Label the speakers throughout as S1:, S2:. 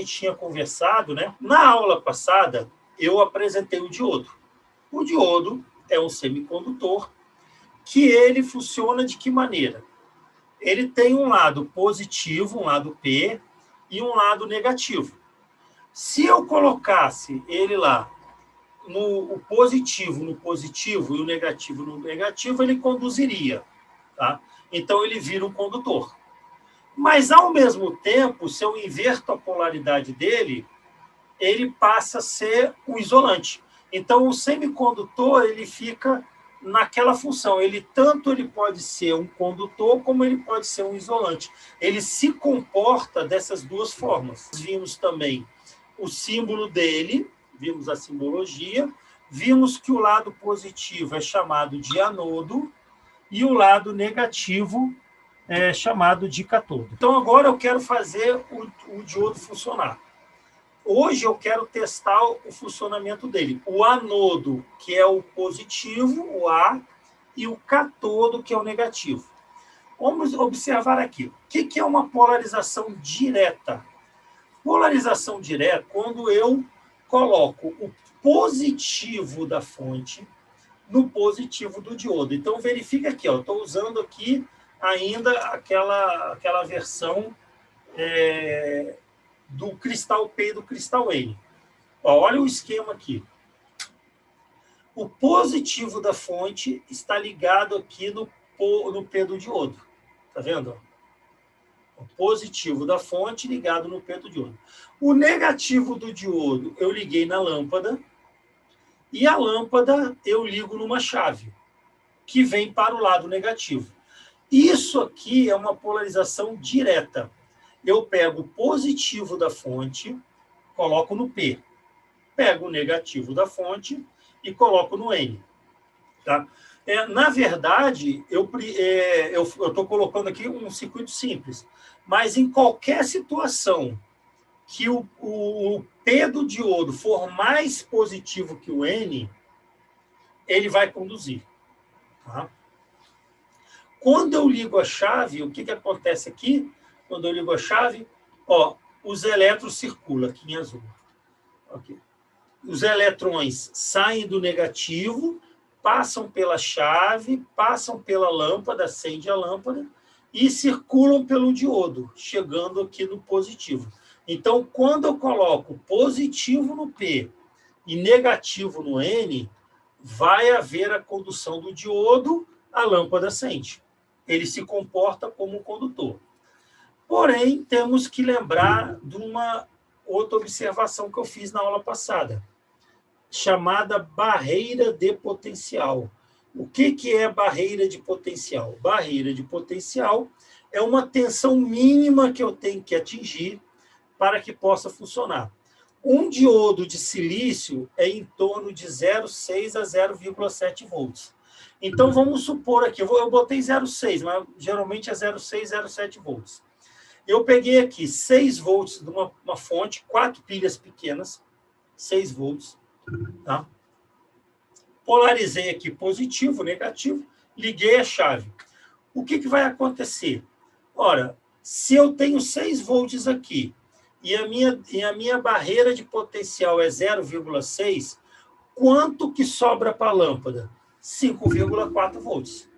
S1: gente tinha conversado, né? Na aula passada, eu apresentei o diodo. O diodo é um semicondutor que ele funciona de que maneira? Ele tem um lado positivo, um lado P, e um lado negativo. Se eu colocasse ele lá, o positivo no positivo e o negativo no negativo, ele conduziria. Tá? Então, ele vira um condutor. Mas, ao mesmo tempo, se eu inverto a polaridade dele, ele passa a ser um isolante. Então, o semicondutor ele fica naquela função. Tanto ele pode ser um condutor, como ele pode ser um isolante. Ele se comporta dessas duas formas. Vimos também o símbolo dele, vimos a simbologia, vimos que o lado positivo é chamado de anodo e o lado negativo é chamado de cátodo. Então, agora eu quero fazer o diodo funcionar. Hoje eu quero testar o funcionamento dele. O anodo, que é o positivo, o A, e o cátodo, que é o negativo. Vamos observar aqui. O que é uma polarização direta? Polarização direta, quando eu coloco o positivo da fonte no positivo do diodo. Então, verifica aqui, estou usando aqui ainda aquela versão do cristal P e do cristal N. Olha o esquema aqui. O positivo da fonte está ligado aqui no P do diodo. Está vendo? O positivo da fonte ligado no P do diodo. O negativo do diodo eu liguei na lâmpada e a lâmpada eu ligo numa chave que vem para o lado negativo. Isso aqui é uma polarização direta. Eu pego o positivo da fonte, coloco no P. Pego o negativo da fonte e coloco no N. Tá? Na verdade, eu estou colocando aqui um circuito simples, mas em qualquer situação que o P do diodo for mais positivo que o N, ele vai conduzir. Tá? Quando eu ligo a chave, o que acontece aqui? Quando eu ligo a chave, os elétrons circulam aqui em azul. Okay. Os eletrões saem do negativo, passam pela chave, passam pela lâmpada, acende a lâmpada, e circulam pelo diodo, chegando aqui no positivo. Então, quando eu coloco positivo no P e negativo no N, vai haver a condução do diodo, a lâmpada acende. Ele se comporta como um condutor. Porém, temos que lembrar de uma outra observação que eu fiz na aula passada, chamada barreira de potencial. O que é barreira de potencial? Barreira de potencial é uma tensão mínima que eu tenho que atingir para que possa funcionar. Um diodo de silício é em torno de 0,6 a 0,7 volts. Então, vamos supor aqui, eu botei 0,6, mas geralmente é 0,6, 0,7 volts. Eu peguei aqui 6 volts de uma fonte, 4 pilhas pequenas, 6 volts. Tá? Polarizei aqui positivo, negativo, liguei a chave. O que vai acontecer? Ora, se eu tenho 6 volts aqui e a minha barreira de potencial é 0,6, quanto que sobra para a lâmpada? 5,4 volts.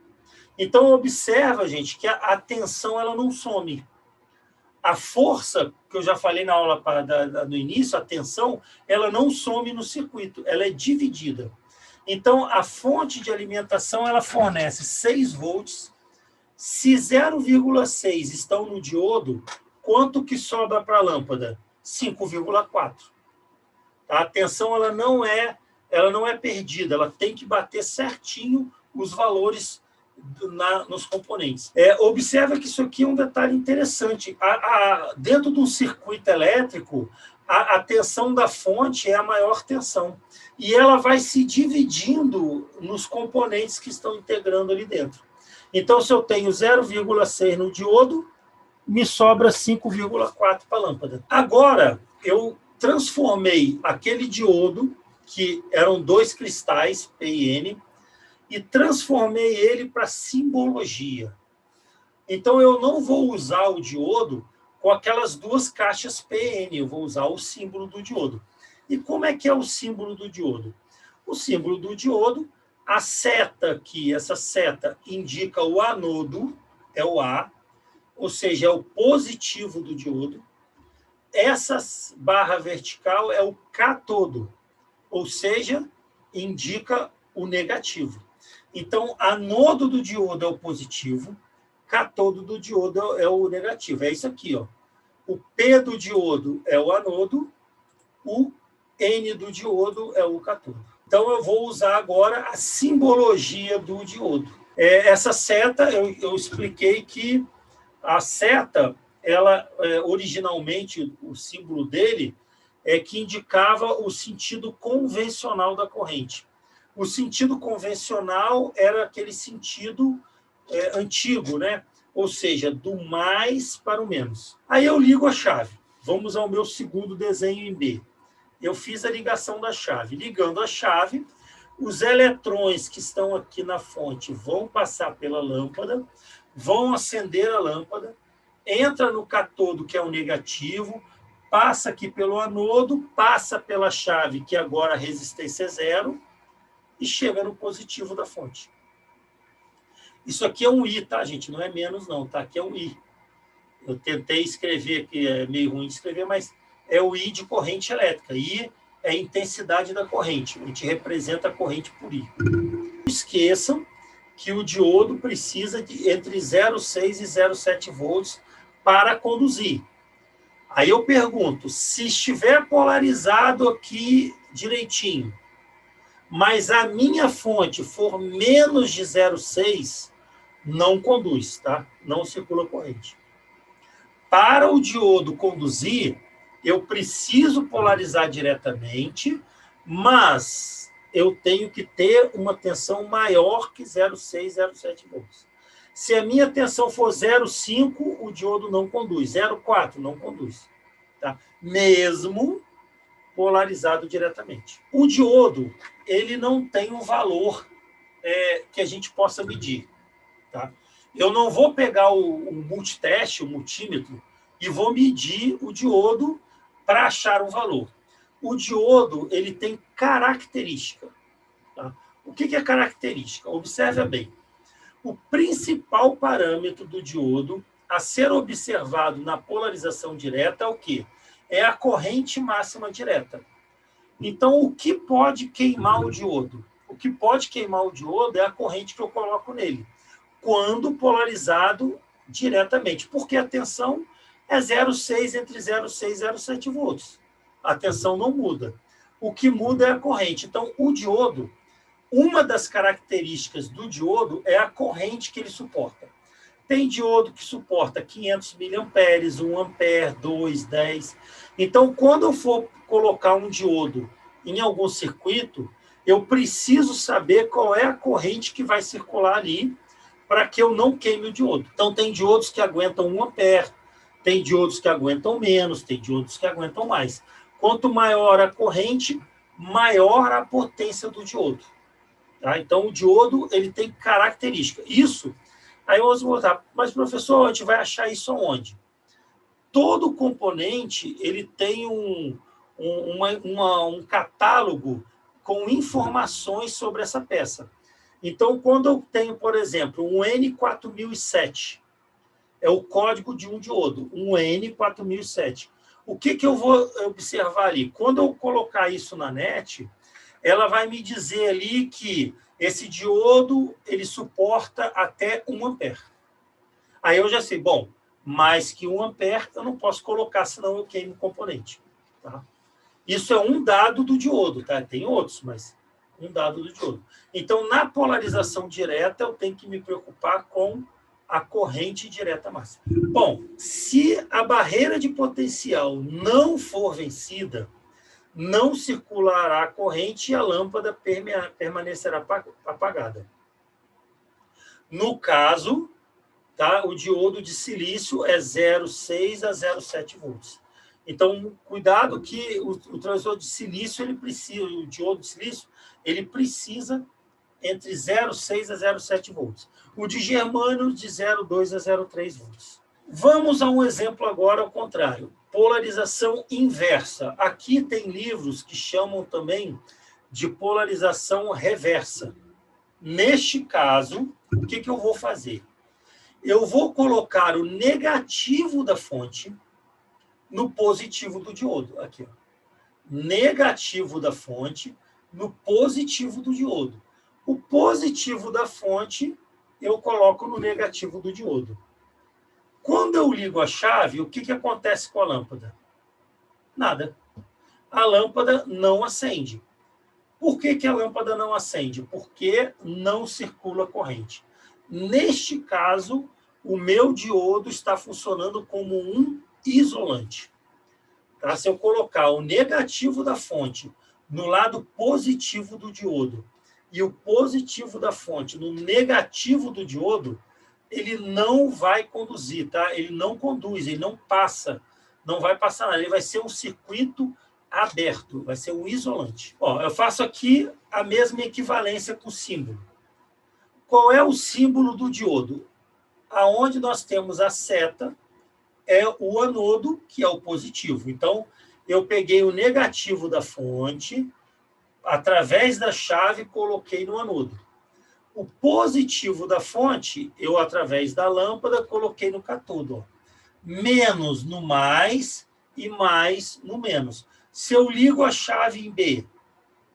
S1: Então, observa, gente, que a tensão ela não some. A força, que eu já falei na aula no início, a tensão, ela não some no circuito, ela é dividida. Então, a fonte de alimentação, ela fornece 6 volts. Se 0,6 estão no diodo, quanto que sobra para a lâmpada? 5,4. A tensão ela não é perdida, ela tem que bater certinho os valores nos componentes. Observa que isso aqui é um detalhe interessante. Dentro de um circuito elétrico, a tensão da fonte é a maior tensão. E ela vai se dividindo nos componentes que estão integrando ali dentro. Então, se eu tenho 0,6 no diodo, me sobra 5,4 para a lâmpada. Agora, eu transformei aquele diodo, que eram 2 cristais, P e N, e transformei ele para simbologia. Então, eu não vou usar o diodo com aquelas duas caixas PN. Eu vou usar o símbolo do diodo. E como é que é o símbolo do diodo? O símbolo do diodo, a seta aqui, essa seta indica o anodo, é o A, ou seja, é o positivo do diodo. Essa barra vertical é o cátodo, ou seja, indica o negativo. Então, anodo do diodo é o positivo, cátodo do diodo é o negativo. É isso aqui, ó. O P do diodo é o anodo, o N do diodo é o cátodo. Então, eu vou usar agora a simbologia do diodo. Essa seta, eu expliquei que a seta, ela originalmente, o símbolo dele é que indicava o sentido convencional da corrente. O sentido convencional era aquele sentido antigo, né? Ou seja, do mais para o menos. Aí eu ligo a chave. Vamos ao meu segundo desenho em B. Eu fiz a ligação da chave. Ligando a chave, os eletrões que estão aqui na fonte vão passar pela lâmpada, vão acender a lâmpada, entra no cátodo, que é o negativo, passa aqui pelo anodo, passa pela chave, que agora a resistência é 0, e chega no positivo da fonte. Isso aqui é um I, tá, gente? Não é menos, não, tá? Aqui é um I. Eu tentei escrever aqui, é meio ruim de escrever, mas é o I de corrente elétrica. I é a intensidade da corrente. A gente representa a corrente por I. Não esqueçam que o diodo precisa de entre 0,6 e 0,7 volts para conduzir. Aí eu pergunto, se estiver polarizado aqui direitinho, mas a minha fonte for menos de 0,6, não conduz, tá? Não circula corrente. Para o diodo conduzir, eu preciso polarizar diretamente, mas eu tenho que ter uma tensão maior que 0,6, 0,7 volts. Se a minha tensão for 0,5, o diodo não conduz. 0,4 não conduz. Tá? Mesmo polarizado diretamente. O diodo, ele não tem um valor que a gente possa medir. Tá? Eu não vou pegar o multiteste, o multímetro, e vou medir o diodo para achar um valor. O diodo, ele tem característica. Tá? O que é característica? Observe bem. O principal parâmetro do diodo a ser observado na polarização direta é o quê? É a corrente máxima direta. Então, o que pode queimar o diodo? O que pode queimar o diodo é a corrente que eu coloco nele, quando polarizado diretamente, porque a tensão é 0,6 entre 0,6 e 0,7 volts. A tensão não muda. O que muda é a corrente. Então, o diodo, uma das características do diodo é a corrente que ele suporta. Tem diodo que suporta 500 miliamperes, 1 ampere, 2, 10. Então, quando eu for colocar um diodo em algum circuito, eu preciso saber qual é a corrente que vai circular ali para que eu não queime o diodo. Então, tem diodos que aguentam 1 ampere, tem diodos que aguentam menos, tem diodos que aguentam mais. Quanto maior a corrente, maior a potência do diodo. Tá? Então, o diodo ele tem característica. Isso, aí eu vou voltar. Mas, professor, a gente vai achar isso aonde? Todo componente ele tem um catálogo com informações sobre essa peça. Então, quando eu tenho, por exemplo, um N4007, é o código de um diodo, um N4007. O que eu vou observar ali? Quando eu colocar isso na net, ela vai me dizer ali que esse diodo ele suporta até 1 ampere. Aí eu já sei, bom, mais que 1 ampere eu não posso colocar, senão eu queimo o componente. Tá? Isso é um dado do diodo, tá? Tem outros, mas um dado do diodo. Então, na polarização direta, eu tenho que me preocupar com a corrente direta máxima. Bom, se a barreira de potencial não for vencida, não circulará a corrente e a lâmpada permanecerá apagada. No caso, tá, o diodo de silício é 0,6 a 0,7 volts. Então, cuidado que o transistor de silício, ele precisa, o diodo de silício, ele precisa entre 0,6 a 0,7 volts. O de germânio, de 0,2 a 0,3 volts. Vamos a um exemplo agora ao contrário. Polarização inversa. Aqui tem livros que chamam também de polarização reversa. Neste caso, o que eu vou fazer? Eu vou colocar o negativo da fonte no positivo do diodo. Aqui, ó. Negativo da fonte no positivo do diodo. O positivo da fonte eu coloco no negativo do diodo. Quando eu ligo a chave, o que acontece com a lâmpada? Nada. A lâmpada não acende. Por que a lâmpada não acende? Porque não circula corrente. Neste caso, o meu diodo está funcionando como um isolante. Tá? Se eu colocar o negativo da fonte no lado positivo do diodo e o positivo da fonte no negativo do diodo, ele não vai conduzir, tá? Ele não conduz, ele não passa, não vai passar nada. Ele vai ser um circuito aberto, vai ser um isolante. Ó, eu faço aqui a mesma equivalência com o símbolo. Qual é o símbolo do diodo? Aonde nós temos a seta é o anodo, que é o positivo. Então, eu peguei o negativo da fonte, através da chave, coloquei no anodo. O positivo da fonte, eu, através da lâmpada, coloquei no cátodo. Ó. Menos no mais e mais no menos. Se eu ligo a chave em B,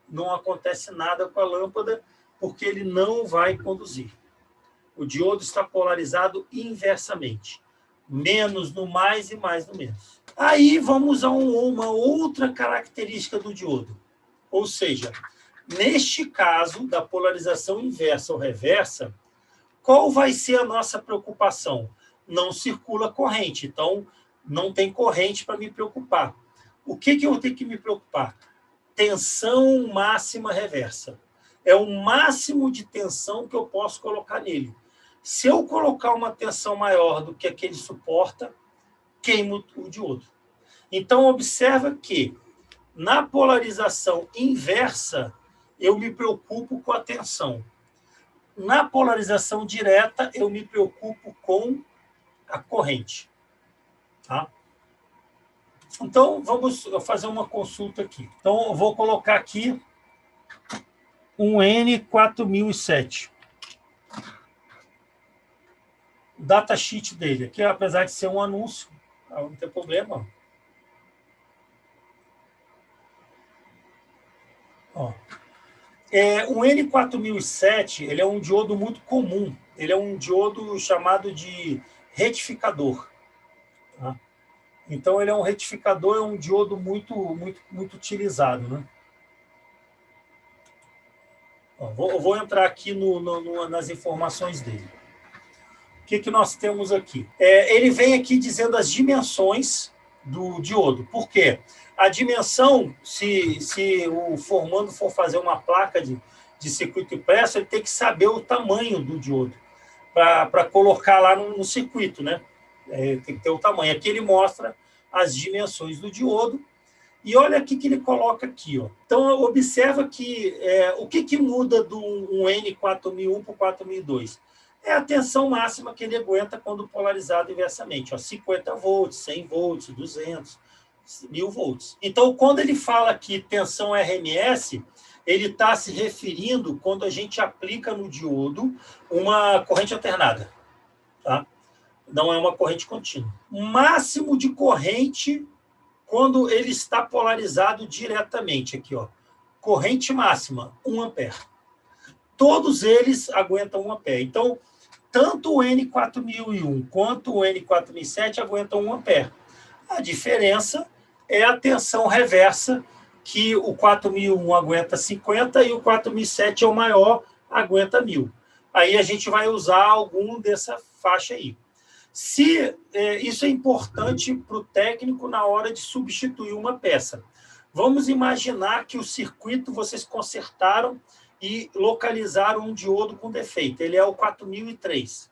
S1: não acontece nada com a lâmpada, porque ele não vai conduzir. O diodo está polarizado inversamente. Menos no mais e mais no menos. Aí vamos a uma outra característica do diodo. Ou seja, neste caso da polarização inversa ou reversa, qual vai ser a nossa preocupação? Não circula corrente, então não tem corrente para me preocupar. O que eu tenho que me preocupar? Tensão máxima reversa. É o máximo de tensão que eu posso colocar nele. Se eu colocar uma tensão maior do que a que ele suporta, queimo o diodo. Então, observa que na polarização inversa, eu me preocupo com a tensão. Na polarização direta, eu me preocupo com a corrente. Tá? Então, vamos fazer uma consulta aqui. Então, eu vou colocar aqui um N4007. O datasheet dele. Aqui, apesar de ser um anúncio, não tem problema. Ó. O N4007 ele é um diodo muito comum. Ele é um diodo chamado de retificador. Tá? Então, ele é um retificador, é um diodo muito utilizado. Né? Ó, vou entrar aqui nas informações dele. O que nós temos aqui? Ele vem aqui dizendo as dimensões do diodo. Por quê? A dimensão, se o formando for fazer uma placa de circuito impresso, ele tem que saber o tamanho do diodo para colocar lá no circuito, né? Tem que ter o tamanho. Aqui ele mostra as dimensões do diodo. E olha aqui que ele coloca aqui. Ó. Então, observa que o que muda do N4001 para o 4002? É a tensão máxima que ele aguenta quando polarizado inversamente. Ó, 50 volts, 100 volts, 200, 1000 volts. Então, quando ele fala aqui tensão RMS, ele está se referindo quando a gente aplica no diodo uma corrente alternada. Tá? Não é uma corrente contínua. Máximo de corrente quando ele está polarizado diretamente. Aqui, ó. Corrente máxima, 1 ampere. Todos eles aguentam 1 ampere. Então, tanto o N4001 quanto o N4007 aguentam 1 ampere. A diferença é a tensão reversa, que o 4001 aguenta 50 e o 4007 é o maior, aguenta 1000. Aí a gente vai usar algum dessa faixa aí. Isso é importante para o técnico na hora de substituir uma peça. Vamos imaginar que o circuito vocês consertaram e localizaram um diodo com defeito. Ele é o 4003.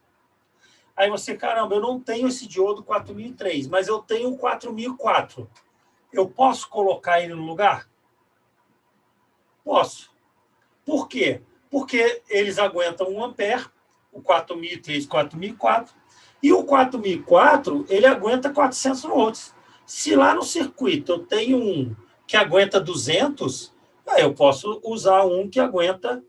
S1: Aí você, caramba, eu não tenho esse diodo 4003, mas eu tenho o 4004. Eu posso colocar ele no lugar? Posso. Por quê? Porque eles aguentam 1 ampere, o 4003 e 4004, E o 4004, ele aguenta 400 volts. Se lá no circuito eu tenho um que aguenta 200, aí eu posso usar um que aguenta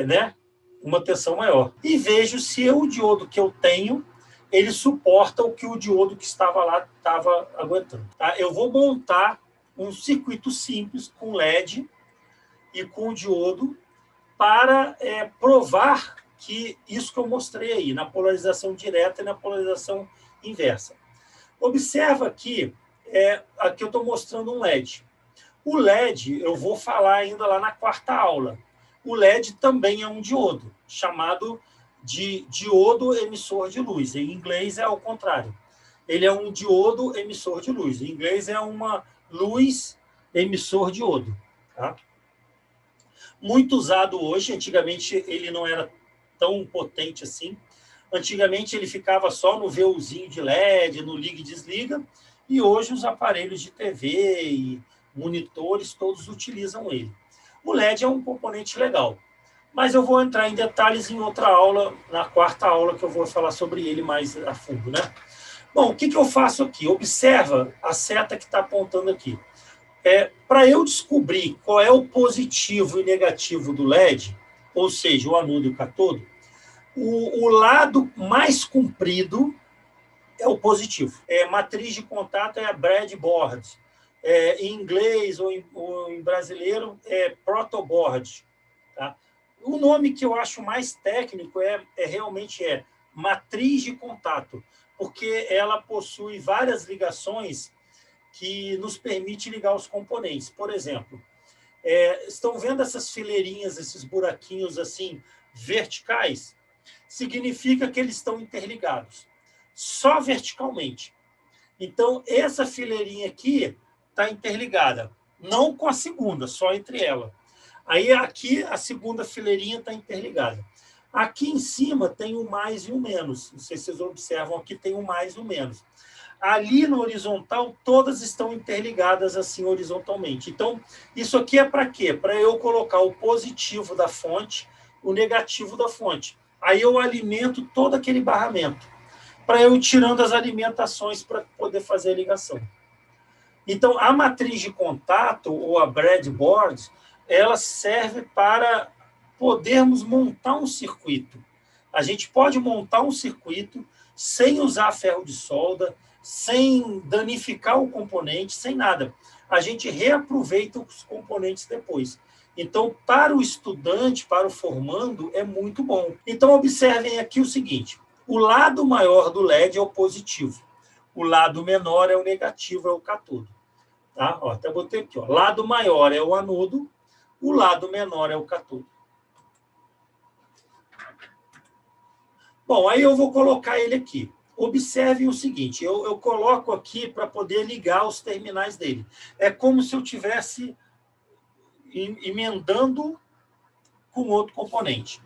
S1: né, uma tensão maior. E vejo se o diodo que eu tenho, ele suporta o que o diodo que estava lá estava aguentando. Tá? Eu vou montar um circuito simples com LED e com o diodo para provar que isso que eu mostrei aí, na polarização direta e na polarização inversa. Observa aqui, aqui eu estou mostrando um LED. O LED, eu vou falar ainda lá na quarta aula. O LED também é um diodo, chamado de diodo emissor de luz. Em inglês é ao contrário. Ele é um diodo emissor de luz. Em inglês é uma luz emissor diodo. Tá? Muito usado hoje. Antigamente ele não era tão potente assim. Antigamente ele ficava só no VUzinho de LED, no liga e desliga. E hoje os aparelhos de TV e monitores todos utilizam ele. O LED é um componente legal, mas eu vou entrar em detalhes em outra aula, na quarta aula, que eu vou falar sobre ele mais a fundo, né? Bom, o que eu faço aqui? Observa a seta que está apontando aqui. Para eu descobrir qual é o positivo e negativo do LED, ou seja, o anodo e o catodo, o lado mais comprido é o positivo. Matriz de contato é a breadboard. Em inglês ou em brasileiro é protoboard. Tá? O nome que eu acho mais técnico realmente matriz de contato, porque ela possui várias ligações que nos permite ligar os componentes. Por exemplo, estão vendo essas fileirinhas, esses buraquinhos assim verticais? Significa que eles estão interligados, só verticalmente. Então, essa fileirinha aqui está interligada, não com a segunda, só entre ela. Aí aqui a segunda fileirinha está interligada. Aqui em cima tem o mais e o menos. Não sei se vocês observam, aqui tem o mais e o menos. Ali no horizontal, todas estão interligadas assim horizontalmente. Então, isso aqui é para quê? Para eu colocar o positivo da fonte, o negativo da fonte. Aí eu alimento todo aquele barramento, para eu ir tirando as alimentações para poder fazer a ligação. Então, a matriz de contato, ou a breadboard, ela serve para podermos montar um circuito. A gente pode montar um circuito sem usar ferro de solda, sem danificar o componente, sem nada. A gente reaproveita os componentes depois. Então, para o estudante, para o formando, é muito bom. Então, observem aqui o seguinte: o lado maior do LED é o positivo, o lado menor é o negativo, é o catodo. Tá? Ó, até botei aqui. Ó. Lado maior é o anodo, o lado menor é o catodo. Bom, aí eu vou colocar ele aqui. Observem o seguinte, eu coloco aqui para poder ligar os terminais dele. É como se eu estivesse emendando com outro componente.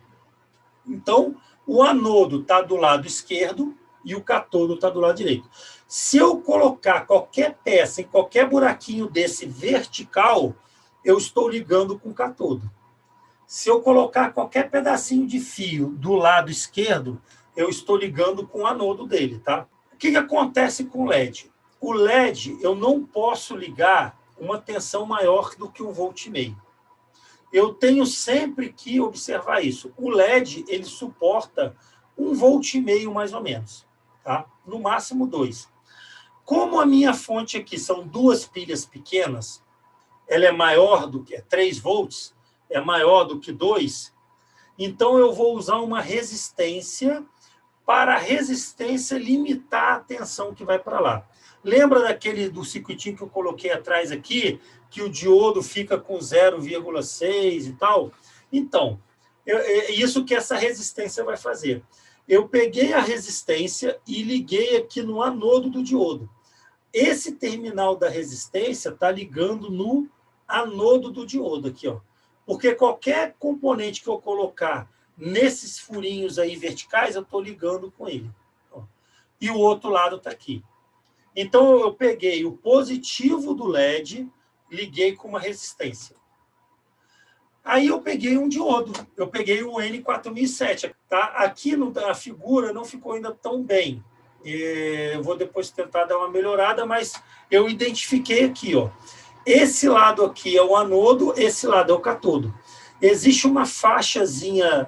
S1: Então, o anodo está do lado esquerdo e o catodo está do lado direito. Se eu colocar qualquer peça em qualquer buraquinho desse vertical, eu estou ligando com o catodo. Se eu colocar qualquer pedacinho de fio do lado esquerdo, eu estou ligando com o anodo dele, tá? O que acontece com o LED? O LED, eu não posso ligar uma tensão maior do que 1,5 volt. Eu tenho sempre que observar isso. O LED, ele suporta 1,5 volt mais ou menos, tá? No máximo 2. Como a minha fonte aqui são 2 pilhas pequenas, ela é maior do que 3 volts, é maior do que 2, então eu vou usar uma resistência para a resistência limitar a tensão que vai para lá. Lembra do circuitinho que eu coloquei atrás aqui, que o diodo fica com 0,6 e tal? Então, isso que essa resistência vai fazer. Eu peguei a resistência e liguei aqui no anodo do diodo. Esse terminal da resistência está ligando no anodo do diodo aqui, ó. Porque qualquer componente que eu colocar nesses furinhos aí verticais, eu estou ligando com ele. Ó. E o outro lado está aqui. Então, eu peguei o positivo do LED, liguei com uma resistência. Aí eu peguei um diodo, eu peguei um N4007. Tá? Aqui a figura não ficou ainda tão bem. Eu vou depois tentar dar uma melhorada, mas eu identifiquei aqui, ó. Esse lado aqui é o anodo, esse lado é o catodo. Existe uma faixazinha,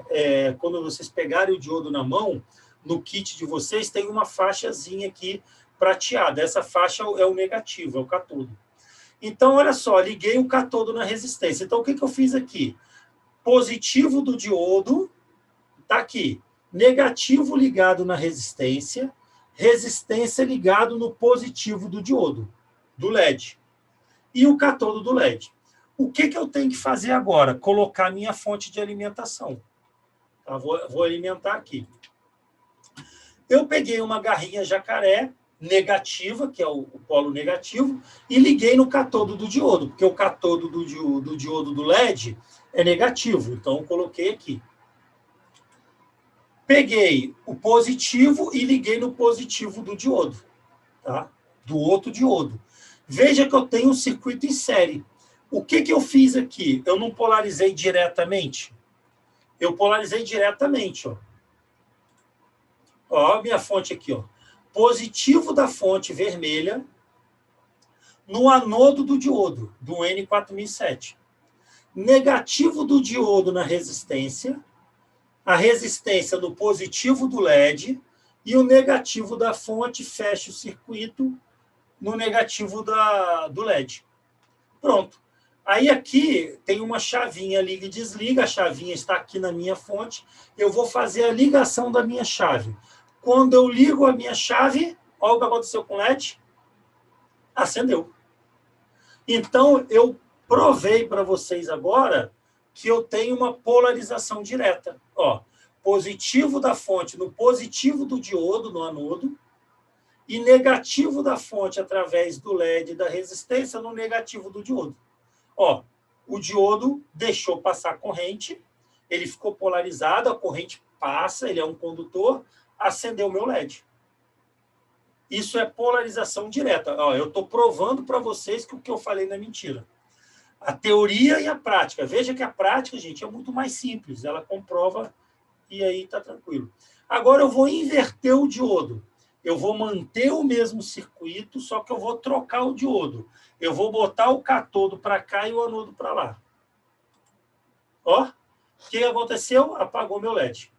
S1: quando vocês pegarem o diodo na mão, no kit de vocês, tem uma faixazinha aqui prateada. Essa faixa é o negativo, é o catodo. Então, olha só, liguei o catodo na resistência. Então, o que eu fiz aqui? Positivo do diodo, está aqui. Negativo ligado na resistência, resistência ligado no positivo do diodo, do LED. E o catodo do LED. O que eu tenho que fazer agora? Colocar minha fonte de alimentação. Tá? Vou alimentar aqui. Eu peguei uma garrinha jacaré negativa, que é o polo negativo, e liguei no catodo do diodo, porque o catodo do diodo do LED é negativo, então eu coloquei aqui. Peguei o positivo e liguei no positivo do diodo, tá? Do outro diodo. Veja que eu tenho um circuito em série. O que eu fiz aqui? Eu não polarizei diretamente? Eu polarizei diretamente, ó. Ó, minha fonte aqui, ó. Positivo da fonte vermelha no anodo do diodo, do N4007. Negativo do diodo na resistência, a resistência no positivo do LED e o negativo da fonte fecha o circuito no negativo do LED. Pronto. Aí aqui tem uma chavinha liga e desliga, a chavinha está aqui na minha fonte, eu vou fazer a ligação da minha chave. Quando eu ligo a minha chave, olha o que aconteceu com o LED, acendeu. Então, eu provei para vocês agora que eu tenho uma polarização direta. Ó, positivo da fonte no positivo do diodo, no anodo, e negativo da fonte através do LED da resistência no negativo do diodo. Ó, o diodo deixou passar a corrente, ele ficou polarizado, a corrente passa, ele é um condutor, acendeu o meu LED. Isso é polarização direta. Ó, eu estou provando para vocês que o que eu falei não é mentira. A teoria e a prática. Veja que a prática, gente, é muito mais simples. Ela comprova e aí está tranquilo. Agora eu vou inverter o diodo. Eu vou manter o mesmo circuito, só que eu vou trocar o diodo. Eu vou botar o catodo para cá e o anodo para lá. Ó, o que aconteceu? Apagou meu LED.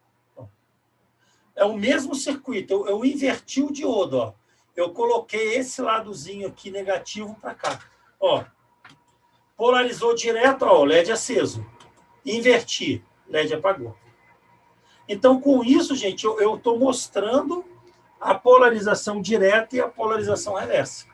S1: É o mesmo circuito. Eu inverti o diodo, ó. Eu coloquei esse ladozinho aqui negativo para cá. Ó, polarizou direto, ó, o LED aceso. Inverti, LED apagou. Então, com isso, gente, eu estou mostrando a polarização direta e a polarização reversa.